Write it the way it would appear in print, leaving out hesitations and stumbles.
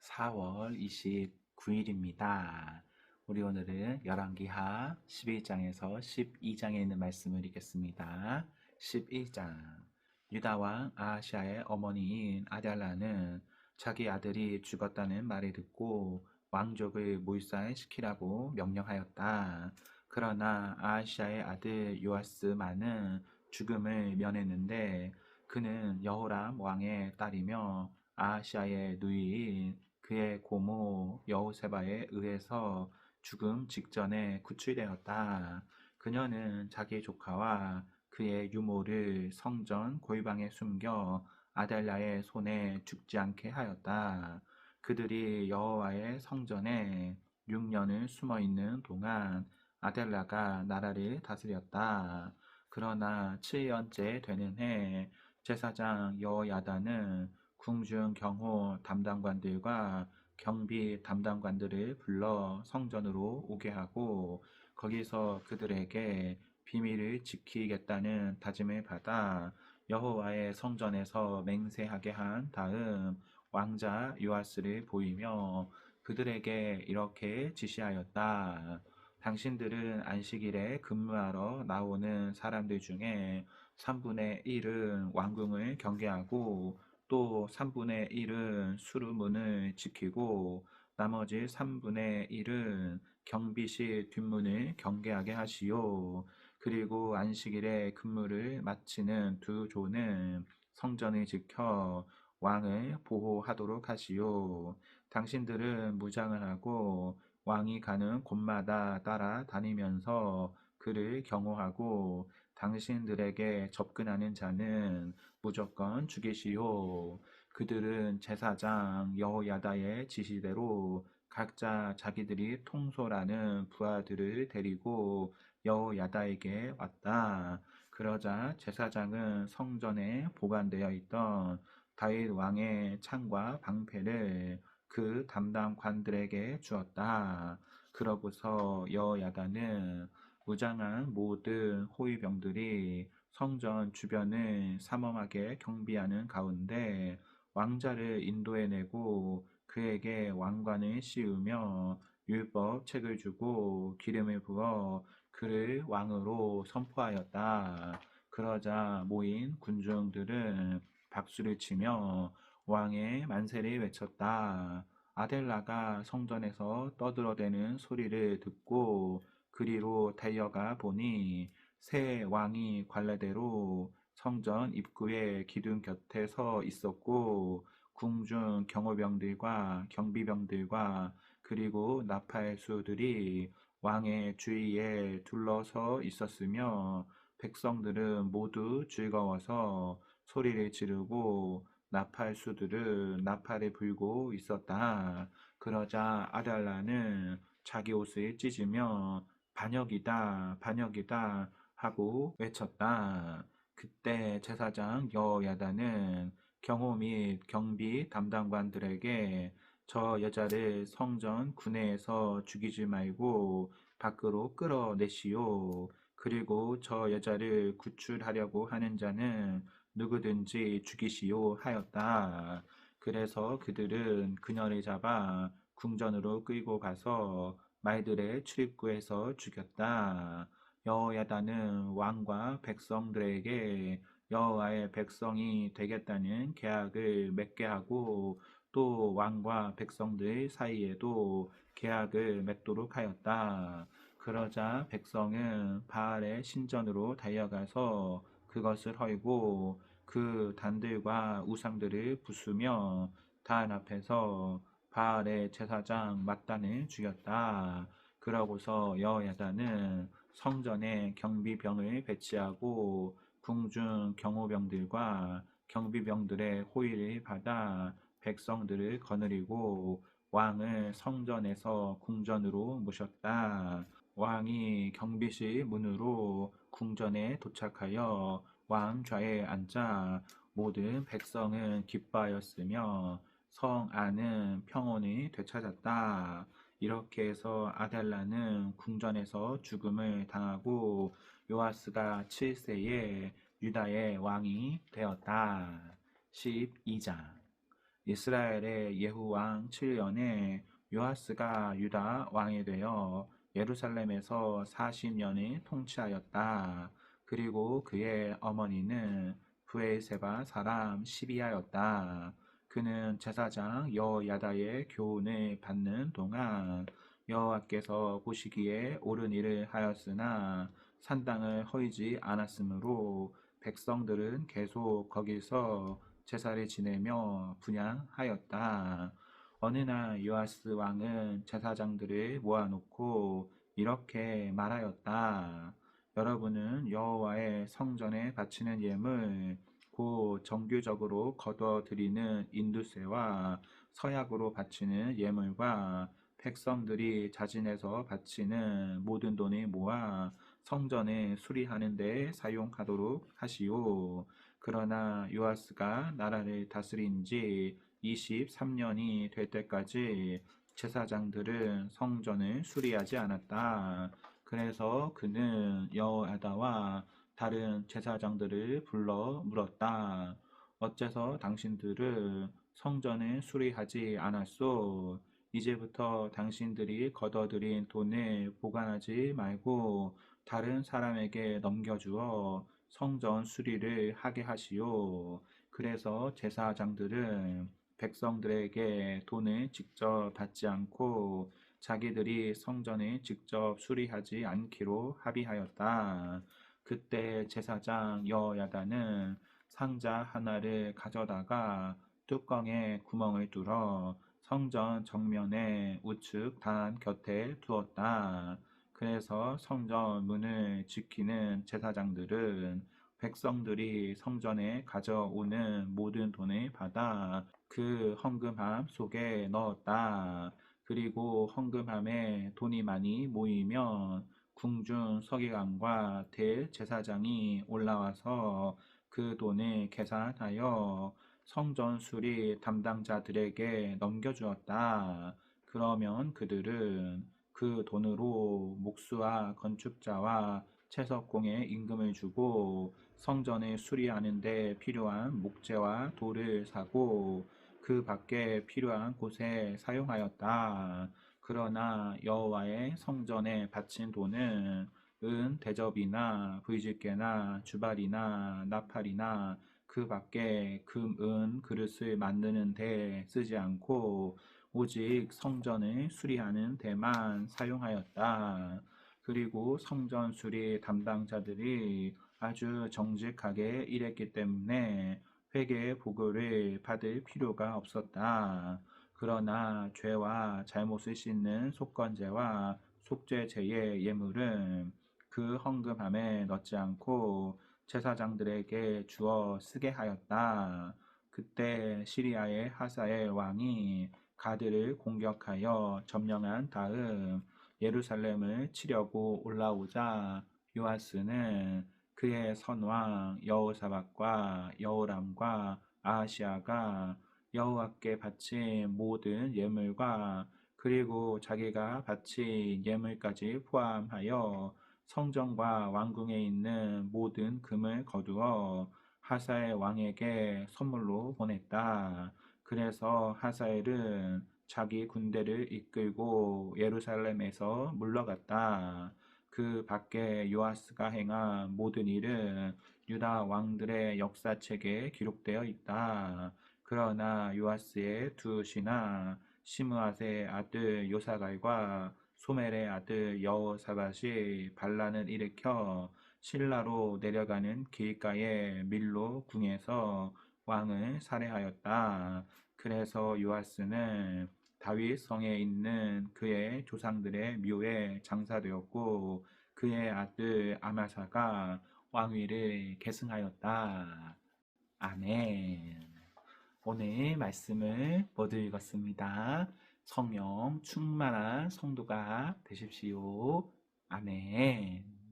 4월 29일입니다. 우리 오늘은 열왕기하 11장에서 12장에 있는 말씀을 읽겠습니다. 11장. 유다왕 아하시아의 어머니인 아달라는 자기 아들이 죽었다는 말을 듣고 왕족을 몰살시키라고 명령하였다. 그러나 아하시아의 아들 요아스만은 죽음을 면했는데 그는 여호람 왕의 딸이며 아하시아의 누이인 그의 고모 여호세바에 의해서 죽음 직전에 구출되었다. 그녀는 자기 조카와 그의 유모를 성전 골방에 숨겨 아달라의 손에 죽지 않게 하였다. 그들이 여호와의 성전에 6년을 숨어 있는 동안 아달라가 나라를 다스렸다. 그러나 7년째 되는 해 제사장 여호야다는 궁중 경호 담당관들과 경비 담당관들을 불러 성전으로 오게 하고 거기서 그들에게 비밀을 지키겠다는 다짐을 받아 여호와의 성전에서 맹세하게 한 다음 왕자 요아스를 보이며 그들에게 이렇게 지시하였다. 당신들은 안식일에 근무하러 나오는 사람들 중에 3분의 1은 왕궁을 경계하고 또 3분의 1은 수루문을 지키고 나머지 3분의 1은 경비실 뒷문을 경계하게 하시오. 그리고 안식일에 근무를 마치는 두 조는 성전을 지켜 왕을 보호하도록 하시오. 당신들은 무장을 하고 왕이 가는 곳마다 따라다니면서 그를 경호하고 당신들에게 접근하는 자는 무조건 죽이시오. 그들은 제사장 여호야다의 지시대로 각자 자기들이 통솔하는 부하들을 데리고 여호야다에게 왔다. 그러자 제사장은 성전에 보관되어 있던 다윗 왕의 창과 방패를 그 담당관들에게 주었다. 그러고서 여호야다는 무장한 모든 호위병들이 성전 주변을 삼엄하게 경비하는 가운데 왕자를 인도해내고 그에게 왕관을 씌우며 율법 책을 주고 기름을 부어 그를 왕으로 선포하였다. 그러자 모인 군중들은 박수를 치며 왕의 만세를 외쳤다. 아델라가 성전에서 떠들어대는 소리를 듣고 그리로 달려가 보니 새 왕이 관례대로 성전 입구의 기둥 곁에 서 있었고 궁중 경호병들과 경비병들과 그리고 나팔수들이 왕의 주위에 둘러서 있었으며 백성들은 모두 즐거워서 소리를 지르고 나팔수들은 나팔을 불고 있었다. 그러자 아달라는 자기 옷을 찢으며 반역이다, 반역이다 하고 외쳤다. 그때 제사장 여호야다는 경호 및 경비 담당관들에게 저 여자를 성전 구내에서 죽이지 말고 밖으로 끌어내시오. 그리고 저 여자를 구출하려고 하는 자는 누구든지 죽이시오 하였다. 그래서 그들은 그녀를 잡아 궁전으로 끌고 가서 말들의 출입구에서 죽였다. 여호야다는 왕과 백성들에게 여호와의 백성이 되겠다는 계약을 맺게 하고 또 왕과 백성들 사이에도 계약을 맺도록 하였다. 그러자 백성은 바알의 신전으로 달려가서 그것을 헐고 그 단들과 우상들을 부수며 단 앞에서 바알의 제사장 mat단을 죽였다. 그러고서 여호야다는 성전에 경비병을 배치하고 궁중 경호병들과 경비병들의 호의를 받아 백성들을 거느리고 왕을 성전에서 궁전으로 모셨다. 왕이 경비실 문으로 궁전에 도착하여 왕 좌에 앉아 모든 백성은 기뻐하였으며 성 안은 평온이 되찾았다. 이렇게 해서 아달라는 궁전에서 죽음을 당하고 요아스가 7세에 유다의 왕이 되었다. 12장. 이스라엘의 예후 왕 7년에 요아스가 유다 왕이 되어 예루살렘에서 40년을 통치하였다. 그리고 그의 어머니는 브엘세바 사람 시비아였다. 그는 제사장 여야다의 교훈을 받는 동안 여호와께서 보시기에 옳은 일을 하였으나 산당을 허이지 않았으므로 백성들은 계속 거기서 제사를 지내며 분향하였다. 어느 날 요아스 왕은 제사장들을 모아놓고 이렇게 말하였다. 여러분은 여호와의 성전에 바치는 예물, 곧 정규적으로 거둬들이는 인두새와 서약으로 바치는 예물과 백성들이 자진해서 바치는 모든 돈을 모아 성전을 수리하는 데 사용하도록 하시오. 그러나 요아스가 나라를 다스린 지 23년이 될 때까지 제사장들은 성전을 수리하지 않았다. 그래서 그는 여호야다와 다른 제사장들을 불러 물었다. 어째서 당신들은 성전을 수리하지 않았소? 이제부터 당신들이 거둬들인 돈을 보관하지 말고 다른 사람에게 넘겨주어 성전 수리를 하게 하시오. 그래서 제사장들은 백성들에게 돈을 직접 받지 않고 자기들이 성전을 직접 수리하지 않기로 합의하였다. 그때 제사장 여야다는 상자 하나를 가져다가 뚜껑에 구멍을 뚫어 성전 정면에 우측 단 곁에 두었다. 그래서 성전 문을 지키는 제사장들은 백성들이 성전에 가져오는 모든 돈을 받아 그 헌금함 속에 넣었다. 그리고 헌금함에 돈이 많이 모이면 궁중 서기관과 대제사장이 올라와서 그 돈을 계산하여 성전 수리 담당자들에게 넘겨주었다. 그러면 그들은 그 돈으로 목수와 건축자와 채석공에 임금을 주고 성전을 수리하는 데 필요한 목재와 돌을 사고 그 밖에 필요한 곳에 사용하였다. 그러나 여호와의 성전에 바친 돈은 은 대접이나 부의집게나 주발이나 나팔이나 그 밖에 금, 은 그릇을 만드는 데 쓰지 않고 오직 성전을 수리하는 데만 사용하였다. 그리고 성전 수리 담당자들이 아주 정직하게 일했기 때문에 회개의 보고를 받을 필요가 없었다. 그러나 죄와 잘못을 씻는 속건제와 속죄제의 예물은 그 헌금함에 넣지 않고 제사장들에게 주어 쓰게 하였다. 그때 시리아의 하사엘 왕이 가드를 공격하여 점령한 다음 예루살렘을 치려고 올라오자 요아스는 그의 선왕 여호사밧과 여호람과 아하시아가 여호와께 바친 모든 예물과 그리고 자기가 바친 예물까지 포함하여 성전과 왕궁에 있는 모든 금을 거두어 하사엘 왕에게 선물로 보냈다. 그래서 하사엘은 자기 군대를 이끌고 예루살렘에서 물러갔다. 그 밖에 요아스가 행한 모든 일은 유다 왕들의 역사책에 기록되어 있다. 그러나 요아스의 두 신하 시므앗의 아들 요사갈과 소멜의 아들 여호사밧이 반란을 일으켜 신라로 내려가는 길가의 밀로 궁에서 왕을 살해하였다. 그래서 요아스는 다윗 성에 있는 그의 조상들의 묘에 장사되었고 그의 아들 아마사가 왕위를 계승하였다. 아멘. 오늘 말씀을 모두 읽었습니다. 성령 충만한 성도가 되십시오. 아멘.